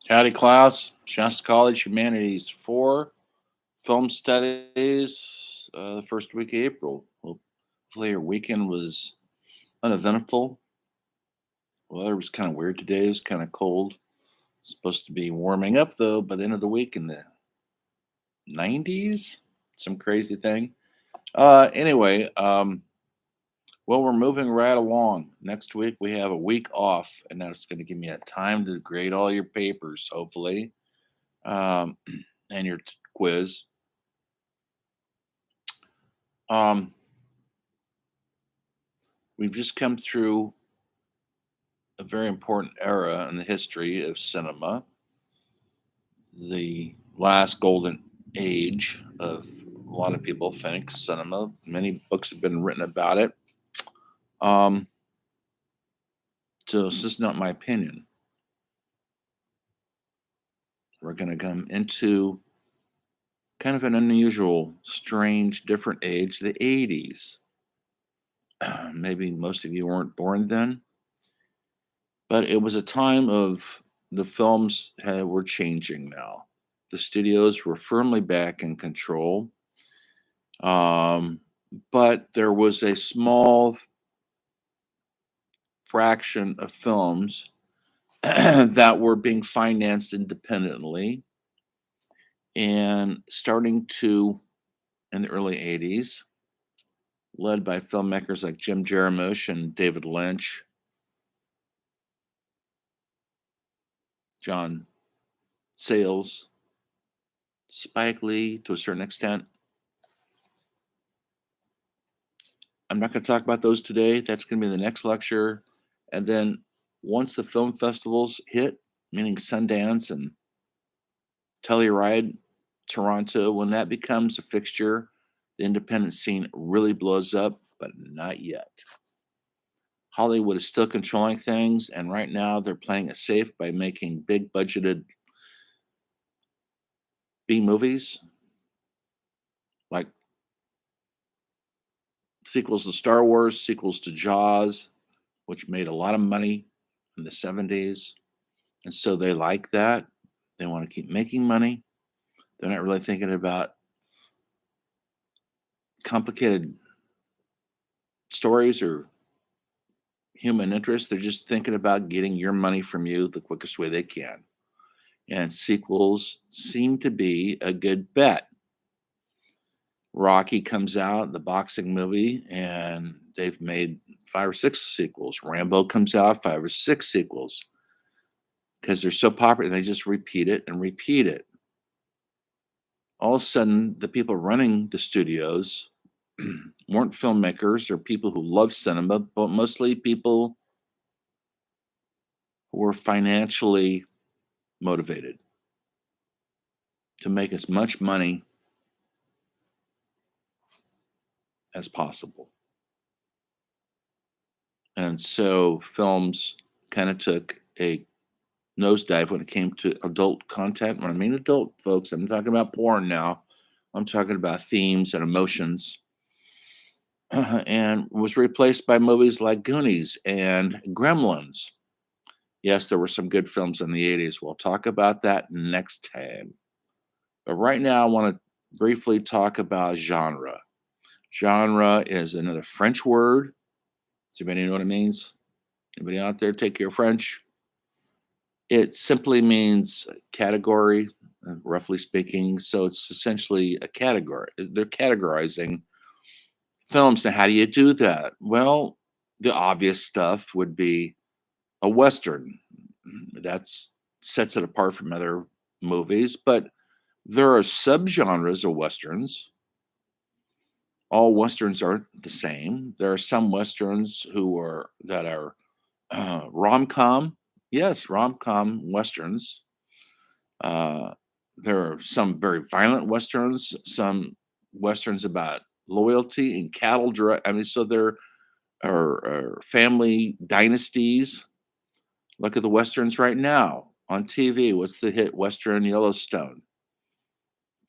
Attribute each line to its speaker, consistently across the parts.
Speaker 1: Howdy class, Shasta College Humanities 4, Film Studies, the first week of April. Hopefully your weekend was uneventful. Weather was kind of weird today. It was kind of cold. It's supposed to be warming up though by the end of the week in the 90s. Some crazy thing. Anyway, well, we're moving right along. Next week we have a week off, and that's going to give me a time to grade all your papers, hopefully, um, and your quiz. Um, we've just come through a very important era in the history of cinema, the last golden age of a lot of people think cinema. Many books have been written about it. Um, so this is not my opinion. We're going to come into kind of an unusual, strange, different age, the 80s. Maybe most of you weren't born then, but it was a time of the films were changing now. The studios were firmly back in control. Um, but there was a small fraction of films that were being financed independently and starting to in the early 80s, led by filmmakers like Jim Jarmusch and David Lynch, John Sayles, Spike Lee to a certain extent. I'm not going to talk about those today. That's going to be the next lecture. And then once the film festivals hit, meaning Sundance and Telluride, Toronto, when that becomes a fixture, the independent scene really blows up, but not yet. Hollywood is still controlling things, and right now they're playing it safe by making big budgeted B movies like sequels to Star Wars, sequels to Jaws, which made a lot of money in the 70s. And so they like that. They want to keep making money. They're not really thinking about complicated stories or human interest. They're just thinking about getting your money from you the quickest way they can. And sequels seem to be a good bet. Rocky comes out, the boxing movie, and they've made 5 or 6 sequels. Rambo comes out, 5 or 6 sequels because they're so popular. They just repeat it and repeat it. All of a sudden, the people running the studios weren't filmmakers or people who love cinema, but mostly people who were financially motivated to make as much money as possible. And so films kind of took a nosedive when it came to adult content. When I mean adult, folks, I'm talking about porn now. I'm talking about themes and emotions, and was replaced by movies like Goonies and Gremlins. Yes, there were some good films in the 80s. We'll talk about that next time. But right now, I want to briefly talk about genre. Genre is another French word. Does anybody know what it means? Anybody out there take your French? It simply means category, roughly speaking. So it's essentially a category. They're categorizing films. Now, how do you do that? Well, the obvious stuff would be a Western. That's sets it apart from other movies, but there are subgenres of Westerns. All Westerns aren't the same. There are some Westerns that are rom-com. Yes, rom-com Westerns. Uh, there are some very violent westerns, some westerns about loyalty and cattle. I mean, so there are family dynasties. Look at the westerns right now on TV. What's the hit Western Yellowstone?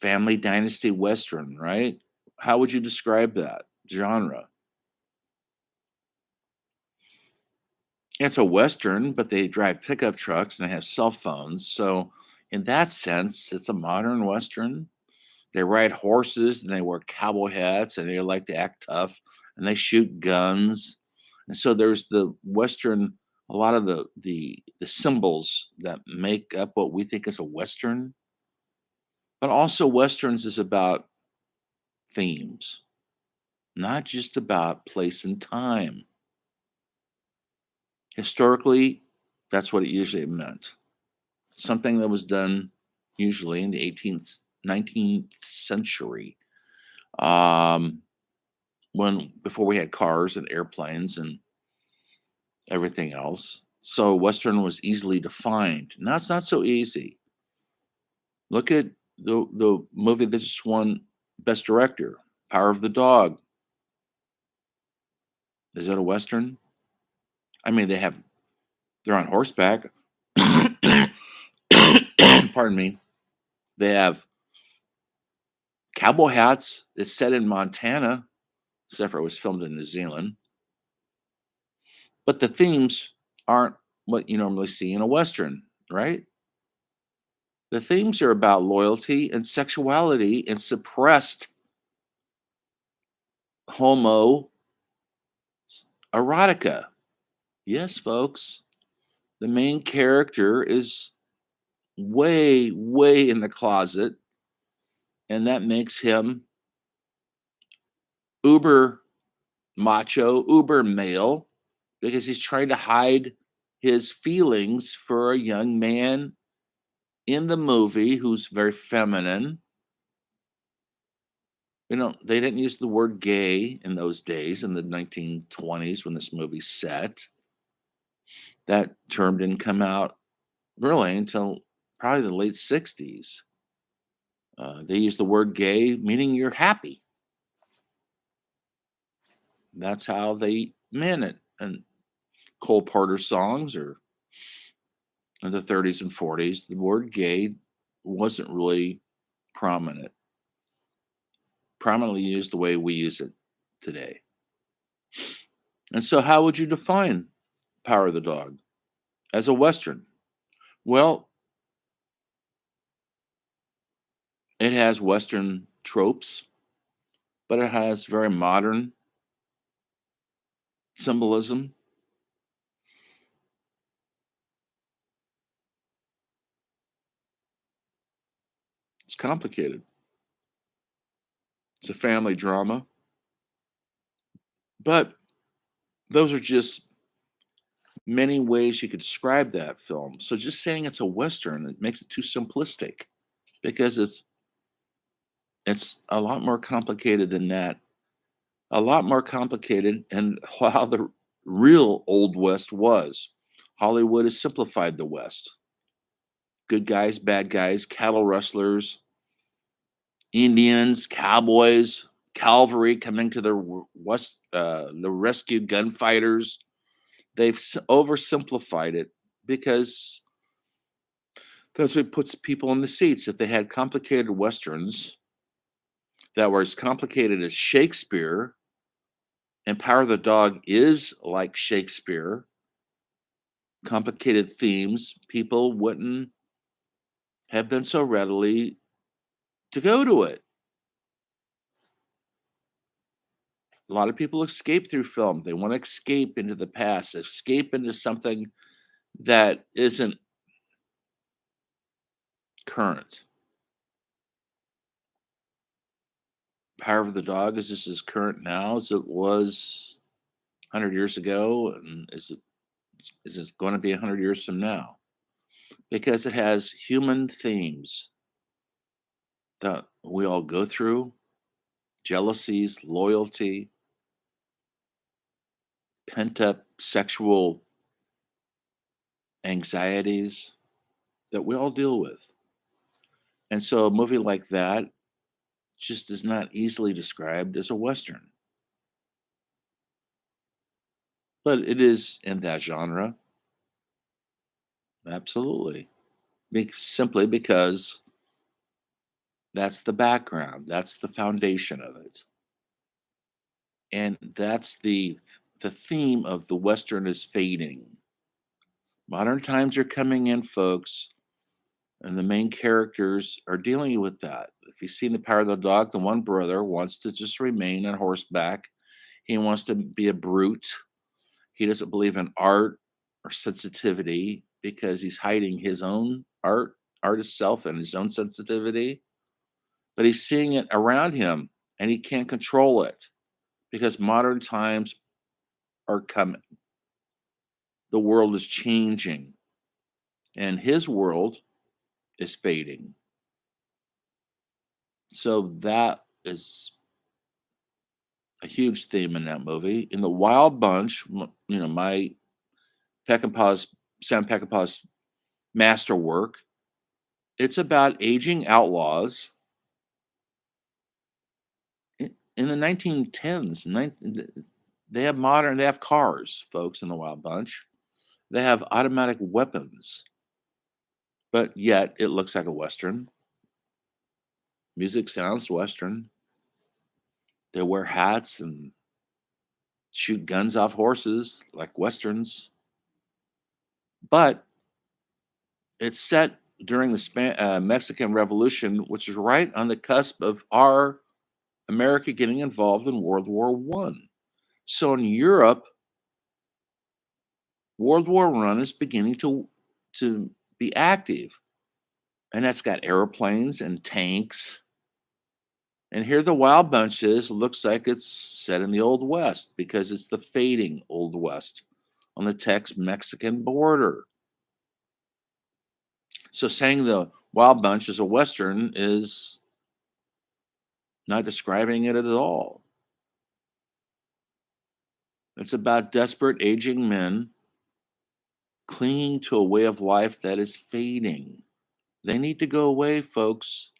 Speaker 1: Family dynasty western, right? How would you describe that genre? It's a Western, but they drive pickup trucks and they have cell phones. So, in that sense, it's a modern Western. They ride horses and they wear cowboy hats and they like to act tough and they shoot guns. And so there's the Western, a lot of the symbols that make up what we think is a Western, but also Westerns is about themes, not just about place and time. Historically, that's what it usually meant. Something that was done usually in the 18th, 19th century. Um, when before we had cars and airplanes and everything else. So Western was easily defined. Now it's not so easy. Look at the movie that just won Best Director, Power of the Dog. Is that a Western? I mean, they're on horseback. Pardon me. They have cowboy hats. It's set in Montana. Sephora was filmed in New Zealand. But the themes aren't what you normally see in a Western, right? The themes are about loyalty and sexuality and suppressed homo erotica. Yes, folks, the main character is way, way in the closet, and that makes him uber macho, uber male, because he's trying to hide his feelings for a young man in the movie who's very feminine. They didn't use the word gay in those days in the 1920s when this movie's set. That term didn't come out really until probably the late 60s. They used the word gay, meaning you're happy. That's how they meant it. And Cole Porter songs or in the 30s and 40s, the word gay wasn't really prominent, prominently used the way we use it today. And so, how would you define Power of the Dog as a Western? Well, it has Western tropes, but it has very modern symbolism. It's complicated. It's a family drama, but those are just many ways you could describe that film. So just saying it's a Western, it makes it too simplistic because it's a lot more complicated than that. A lot more complicated and how the real Old West was. Hollywood has simplified the West. Good guys, bad guys, cattle rustlers, Indians, cowboys, cavalry coming to the west, the rescue gunfighters. They've oversimplified it because it puts people in the seats. If they had complicated westerns that were as complicated as Shakespeare, and Power of the Dog is like Shakespeare, complicated themes, people wouldn't have been so readily to go to it. A lot of people escape through film. They want to escape into the past, escape into something that isn't current. Power of the Dog is just as current now as it was 100 years ago, and is it going to be 100 years from now? Because it has human themes that we all go through: jealousies, loyalty, pent up sexual anxieties that we all deal with. And so a movie like that just is not easily described as a Western, but it is in that genre. Absolutely. Simply because that's the background, that's the foundation of it. And that's the theme of the Western is fading. Modern times are coming in, folks, and the main characters are dealing with that. If you've seen The Power of the Dog, the one brother wants to just remain on horseback. He wants to be a brute. He doesn't believe in art or sensitivity because he's hiding his own artist self and his own sensitivity, but he's seeing it around him and he can't control it because modern times are coming. The world is changing and his world is fading. So that is a huge theme in that movie. In the Wild Bunch, my Peckinpah's Sam Peckinpah's masterwork. It's about aging outlaws in the 1910s. They have cars, folks, in the Wild Bunch. They have automatic weapons, but yet it looks like a Western. Music sounds Western. They wear hats and shoot guns off horses like Westerns, but it's set during the Mexican Revolution, which is right on the cusp of our America getting involved in World War One. So in Europe, World War One is beginning to be active, and that's got airplanes and tanks. And here the Wild Bunch looks like it's set in the Old West because it's the fading Old West on the Tex-Mexican border. So saying the Wild Bunch is a Western is not describing it at all. It's about desperate aging men clinging to a way of life that is fading. They need to go away, folks.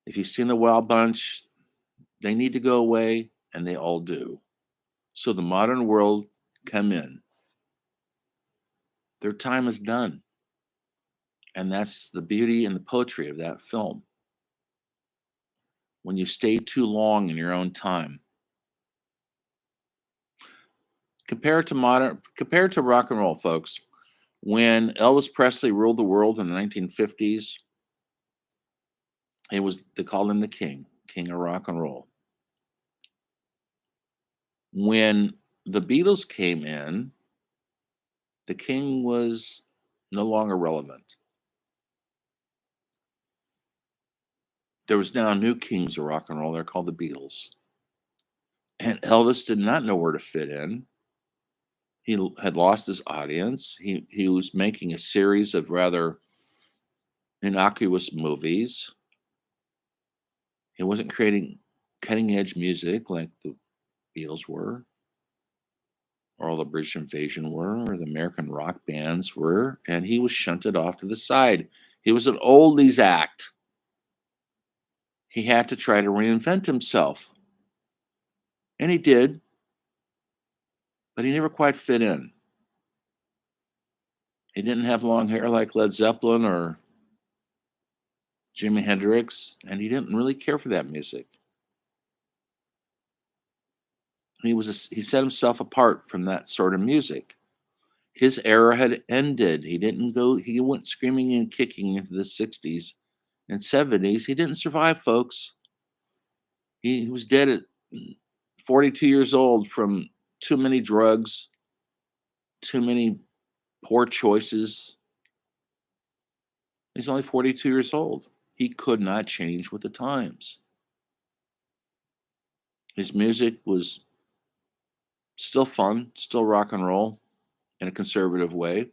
Speaker 1: If you've seen the Wild Bunch, they need to go away, and they all do. So the modern world come in. Their time is done. And that's the beauty and the poetry of that film. When you stay too long in your own time. Compared to rock and roll, folks. When Elvis Presley ruled the world in the 1950s, they called him the king of rock and roll. When the Beatles came in, the king was no longer relevant. There was now new kings of rock and roll. They're called the Beatles. And Elvis did not know where to fit in. He had lost his audience. He was making a series of rather innocuous movies. He wasn't creating cutting edge music like the Beatles were, or all the British Invasion were, or the American rock bands were, and he was shunted off to the side. He was an oldies act. He had to try to reinvent himself. And he did, but he never quite fit in. He didn't have long hair like Led Zeppelin or Jimi Hendrix, and he didn't really care for that music. He set himself apart from that sort of music. His era had ended. He went screaming and kicking into the 60s and 70s. He didn't survive, folks. He was dead at 42 years old from too many drugs, too many poor choices. He's only 42 years old. He could not change with the times. His music was still fun, still rock and roll in a conservative way.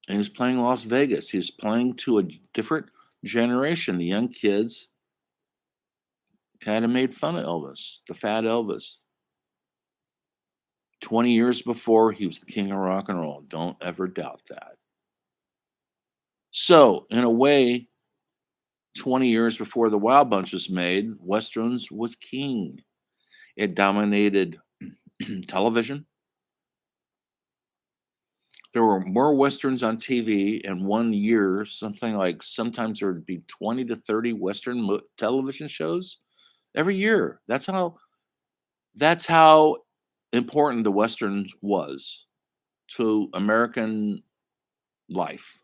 Speaker 1: And he was playing Las Vegas. He was playing to a different generation. The young kids kind of made fun of Elvis, the fat Elvis. 20 years before, he was the king of rock and roll. Don't ever doubt that. So, in a way, 20 years before the Wild Bunch was made, Westerns was king. It dominated television. There were more Westerns on TV in 1 year, sometimes there would be 20 to 30 Western television shows every year. That's how important the Westerns was to American life.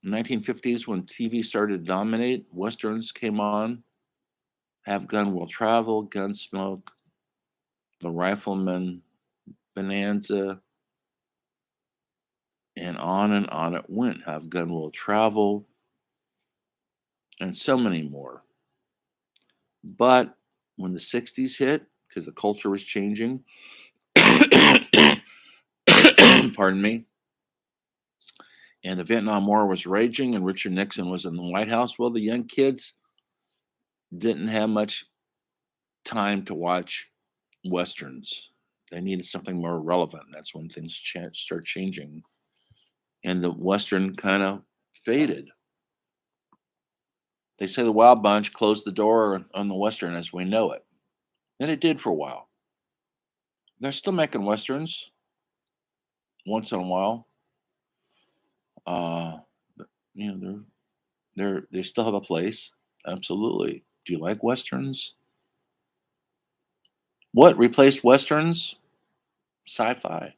Speaker 1: In the 1950s, when TV started to dominate, Westerns came on. Have Gun Will Travel, Gunsmoke, The Rifleman, Bonanza, and on it went. Have Gun Will Travel, and so many more. But when the 60s hit, because the culture was changing, pardon me, and the Vietnam War was raging and Richard Nixon was in the White House, well, the young kids didn't have much time to watch Westerns. They needed something more relevant. That's when things start changing. And the Western kind of faded. They say the Wild Bunch closed the door on the Western as we know it. And it did for a while. They're still making Westerns once in a while. But, you know, they still have a place. Absolutely. Do you like Westerns? What replaced Westerns? Sci-fi.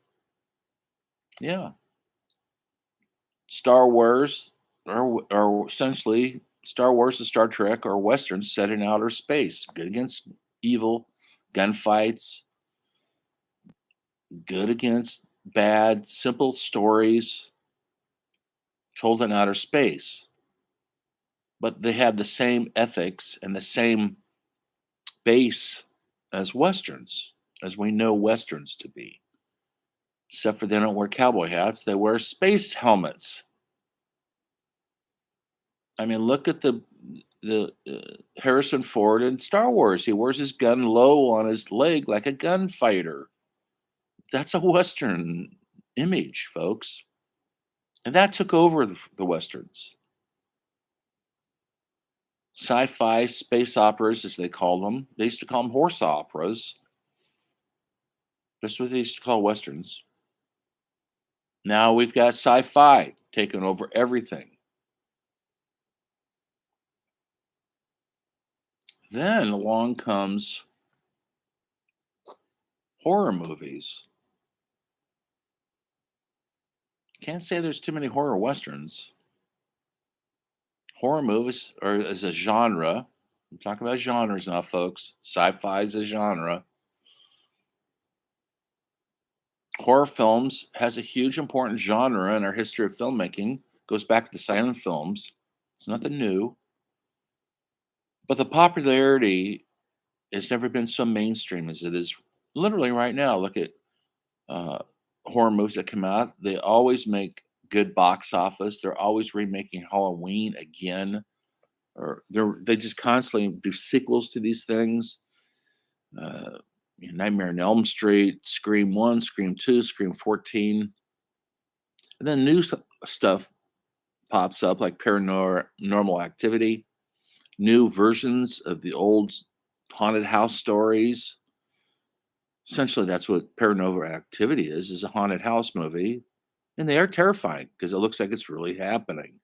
Speaker 1: Yeah. Star Wars are essentially Star Wars and Star Trek are westerns set in outer space. Good against evil, gunfights, good against bad, simple stories told in outer space. But they have the same ethics and the same base as westerns, as we know westerns to be. Except for they don't wear cowboy hats, they wear space helmets. I mean, look at the Harrison Ford in Star Wars. He wears his gun low on his leg like a gunfighter. That's a Western image, folks, and that took over the Westerns. Sci-fi space operas, as they call them. They used to call them horse operas. That's what they used to call Westerns. Now we've got sci-fi taking over everything. Then along comes horror movies. Can't say there's too many horror westerns. Horror movies are as a genre. I'm talking about genres now, folks. Sci-fi is a genre. Horror films has a huge important genre in our history of filmmaking. Goes back to the silent films. It's nothing new. But the popularity has never been so mainstream as it is literally right now. Look at uh, horror movies that come out. They always make good box office. They're always remaking Halloween again, or they just constantly do sequels to these things. Uh, Nightmare on Elm Street, Scream 1, Scream 2, Scream 14. And then new stuff pops up like Paranormal Activity, new versions of the old haunted house stories. Essentially, that's what Paranormal Activity is a haunted house movie. And they are terrifying because it looks like it's really happening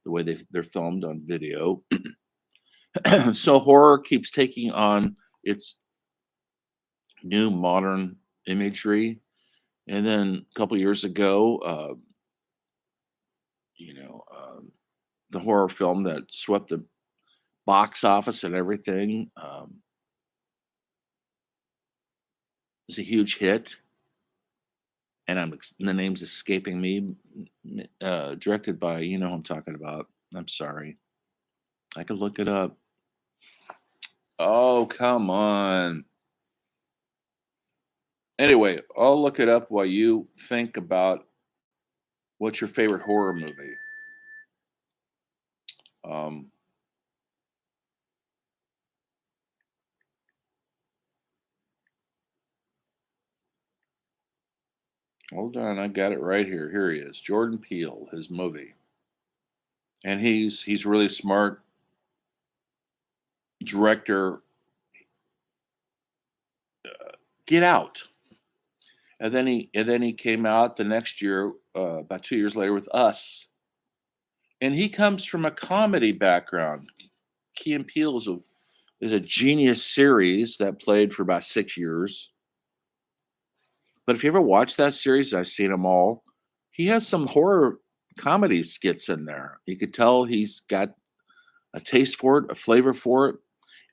Speaker 1: the way they're filmed on video. So horror keeps taking on its new modern imagery. And then a couple years ago, you know, the horror film that swept the box office and everything was a huge hit. And the name's escaping me. Directed by, you know who I'm talking about. I'm sorry. I could look it up. Oh, come on. Anyway, I'll look it up while you think about what's your favorite horror movie. Um, Hold on, I got it right here. Here he is, Jordan Peele, his movie, and he's really smart director. Get Out, and then he came out the next year, about 2 years later, with Us, and he comes from a comedy background. Key and Peele is a genius series that played for about 6 years. But if you ever watch that series, I've seen them all. He has some horror comedy skits in there. You could tell he's got a taste for it, a flavor for it.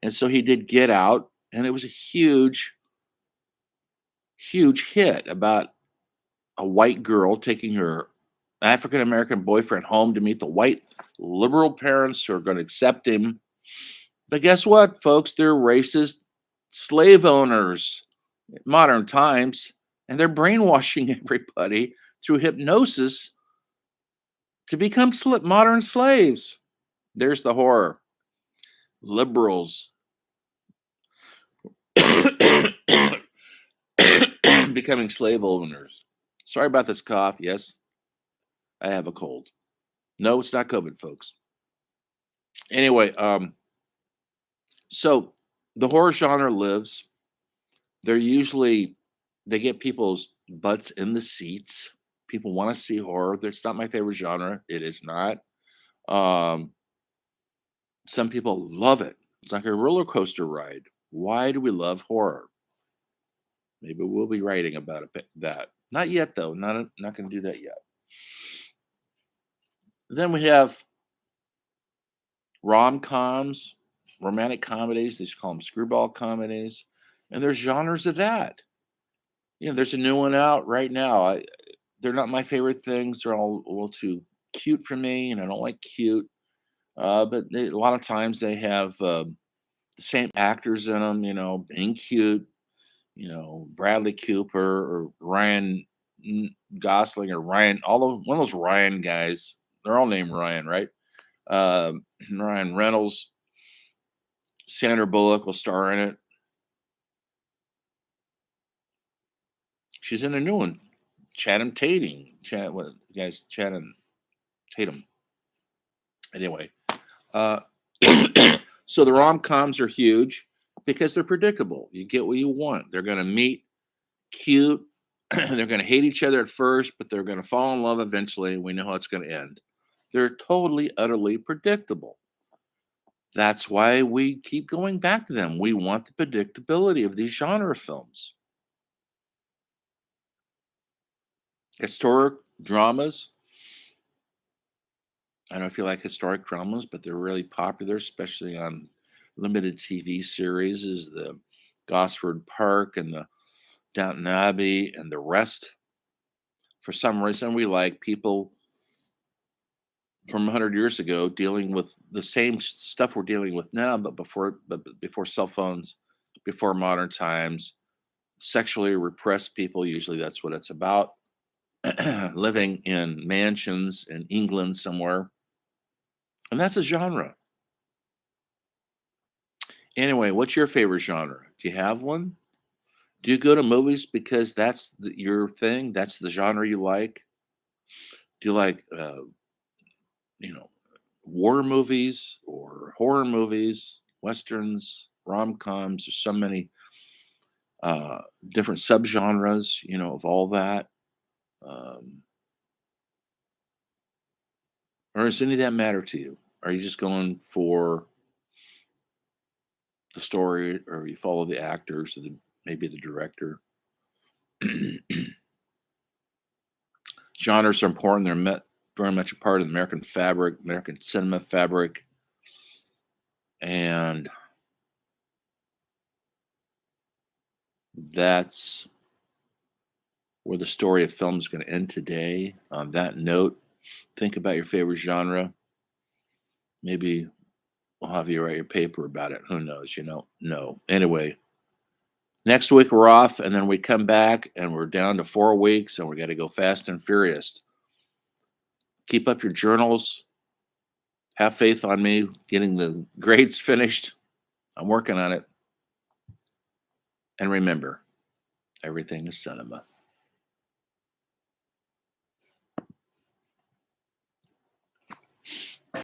Speaker 1: And so he did Get Out, and it was a huge, huge hit about a white girl taking her African American boyfriend home to meet the white liberal parents who are going to accept him. But guess what, folks? They're racist slave owners in modern times, and they're brainwashing everybody through hypnosis to become modern slaves. There's the horror. Liberals becoming slave owners. Sorry about this cough. Yes, I have a cold. No, it's not COVID, folks. Anyway, so the horror genre lives. They're usually they get people's butts in the seats. People want to see horror. It's not my favorite genre. It is not. Um, some people love it. It's like a roller coaster ride. Why do we love horror? Maybe we'll be writing about that. Not yet, though. Not going to do that yet. Then we have rom-coms, romantic comedies. They just call them screwball comedies, and there's genres of that. There's a new one out right now. They're not my favorite things. They're all a little too cute for me, and I don't like cute. But a lot of times they have the same actors in them. Being cute. Bradley Cooper or Ryan Gosling or Ryan. One of those Ryan guys. They're all named Ryan, right? Ryan Reynolds, Sandra Bullock will star in it. She's in a new one. Channing Tatum. What guys? Channing Tatum. Anyway, uh, so the rom coms are huge because they're predictable. You get what you want. They're going to meet, cute. They're going to hate each other at first, but they're going to fall in love eventually. We know how it's going to end. They're totally, utterly predictable. That's why we keep going back to them. We want the predictability of these genre films. Historic dramas. I don't know if you like historic dramas, but they're really popular, especially on limited TV series, is the Gosford Park and the Downton Abbey and the rest. For some reason, we like people from 100 years ago dealing with the same stuff we're dealing with now, but before cell phones, before modern times. Sexually repressed people, usually that's what it's about. Living in mansions in England somewhere. And that's a genre. Anyway, what's your favorite genre? Do you have one? Do you go to movies because that's your thing? That's the genre you like? Do you like, you know, war movies or horror movies, westerns, rom coms? There's so many uh, different subgenres, of all that. Um, or does any of that matter to you? Are you just going for the story, or you follow the actors, or maybe the director? Genres are important. They're very much a part of the American fabric, American cinema fabric. And that's where the story of film is going to end today. On that note, think about your favorite genre. Maybe I'll have you write your paper about it. Who knows? No. Anyway, next week we're off, and then we come back and we're down to 4 weeks, and we got to go fast and furious. Keep up your journals. Have faith on me getting the grades finished. I'm working on it. And remember, everything is cinema.